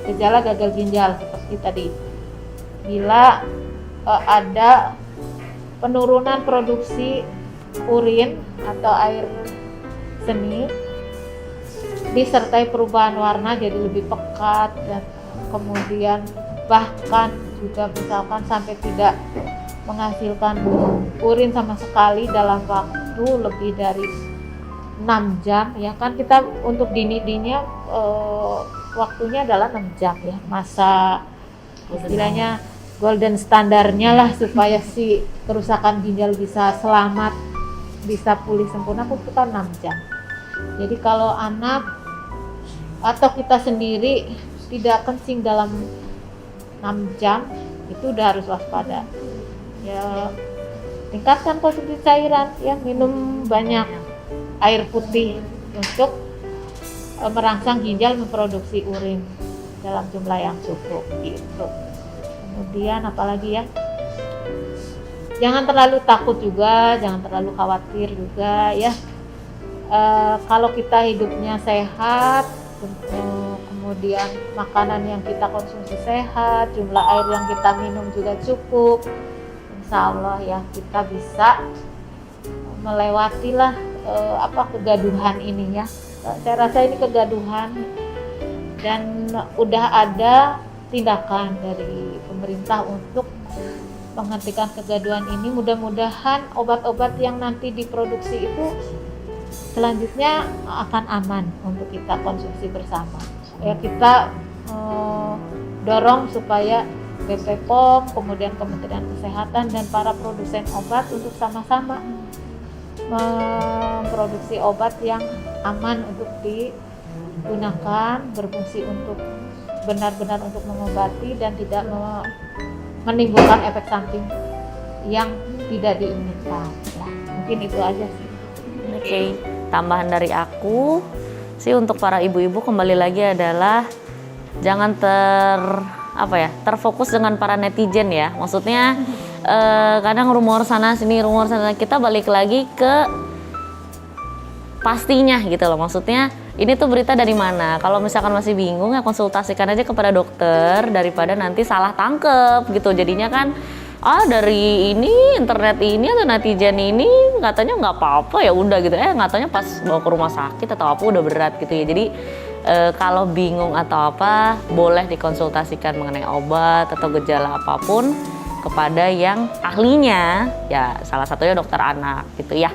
Speaker 2: gejala gagal ginjal seperti tadi. Bila ada penurunan produksi urin atau air seni disertai perubahan warna jadi lebih pekat, dan kemudian bahkan juga misalkan sampai tidak menghasilkan urin sama sekali dalam waktu lebih dari 6 jam ya kan. Kita untuk dini-dininya waktunya adalah 6 jam ya, masa istilahnya golden standarnya lah supaya si kerusakan ginjal bisa selamat, bisa pulih sempurna pun kita 6 jam. Jadi kalau anak atau kita sendiri tidak kencing dalam 6 jam itu udah harus waspada ya. Tingkatkan konsumsi cairan ya, minum banyak air putih untuk merangsang ginjal memproduksi urin dalam jumlah yang cukup gitu. Kemudian apalagi ya, jangan terlalu takut juga, jangan terlalu khawatir juga ya. Kalau kita hidupnya sehat, kemudian makanan yang kita konsumsi sehat, jumlah air yang kita minum juga cukup, insya Allah ya kita bisa melewatilah kegaduhan ini ya. Saya rasa ini kegaduhan, dan udah ada tindakan dari pemerintah untuk menghentikan kegaduhan ini. Mudah-mudahan obat-obat yang nanti diproduksi itu selanjutnya akan aman untuk kita konsumsi bersama. Ya kita dorong supaya BP POM, kemudian Kementerian Kesehatan dan para produsen obat untuk sama-sama memproduksi obat yang aman untuk digunakan, berfungsi untuk benar-benar untuk mengobati dan tidak menimbulkan efek samping yang tidak diinginkan. Nah, mungkin itu aja sih.
Speaker 1: Oke, tambahan dari aku sih untuk para ibu-ibu kembali lagi adalah jangan terfokus dengan para netizen ya. Maksudnya kadang rumor sana sini, kita balik lagi ke pastinya gitu loh. Maksudnya ini tuh berita dari mana? Kalau misalkan masih bingung ya konsultasikan aja kepada dokter daripada nanti salah tangkep gitu. Jadinya kan dari ini internet ini atau netizen ini katanya nggak apa-apa ya udah gitu. Katanya pas bawa ke rumah sakit atau apa udah berat gitu ya. Jadi kalau bingung atau apa boleh dikonsultasikan mengenai obat atau gejala apapun kepada yang ahlinya ya, salah satunya dokter anak gitu ya.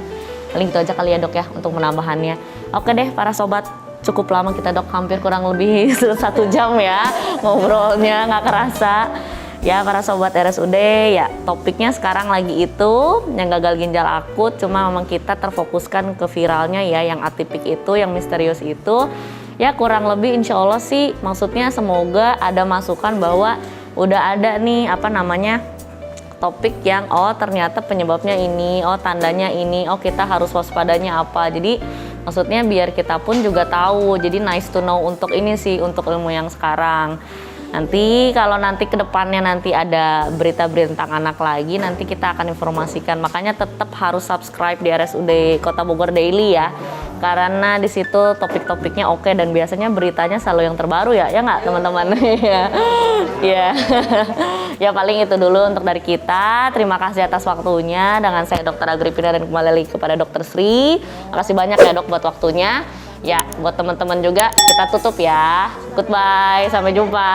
Speaker 1: Paling gitu aja kali ya dok ya untuk menambahannya. Oke deh para sobat, cukup lama kita dok, hampir kurang lebih 1 jam ya ngobrolnya, nggak kerasa. Ya para sobat RSUD ya, topiknya sekarang lagi itu yang gagal ginjal akut, cuma memang kita terfokuskan ke viralnya ya, yang atipik itu, yang misterius itu. Ya kurang lebih insya Allah sih, maksudnya semoga ada masukan bahwa udah ada nih topik yang ternyata penyebabnya ini, tandanya ini, kita harus waspadanya apa. Jadi maksudnya biar kita pun juga tahu, jadi nice to know untuk ini sih, untuk ilmu yang sekarang. Nanti kalau nanti kedepannya nanti ada berita-berita tentang anak lagi, nanti kita akan informasikan. Makanya tetap harus subscribe di RSUD Kota Bogor Daily ya, karena di situ topik-topiknya oke, dan biasanya beritanya selalu yang terbaru ya nggak teman-teman? Ya ya paling itu dulu untuk dari kita. Terima kasih atas waktunya dengan saya Dr. Agripina, dan kembali lagi kepada Dr. Sri. Makasih banyak ya dok buat waktunya. Ya, buat teman-teman juga kita tutup ya. Goodbye, sampai jumpa.